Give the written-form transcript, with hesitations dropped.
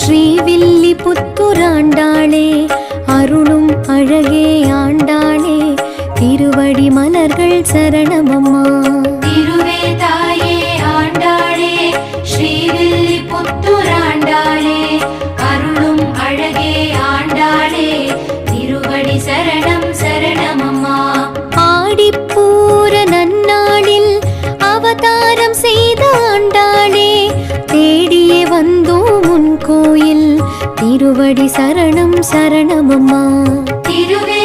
ஸ்ரீவில்லிபுத்தூராண்டாளே அருளும் அழகே ஆண்டாளே திருவடி மலர்கள் சரணமம்மா. திருவே தாயே ஆண்டாளே ஸ்ரீவில்லிபுத்தூராண்டாளே அருளும் அழகே ஆண்டாளே திருவடி சரணம் சரணமம்மா. ஆடிப்பூர நன்னாளில் அவதாரம் செய்த ஆண்டாளே தேடியே வந்தோம் உன் கோயில் திருவடி சரணம் சரணமம்மா. திருவே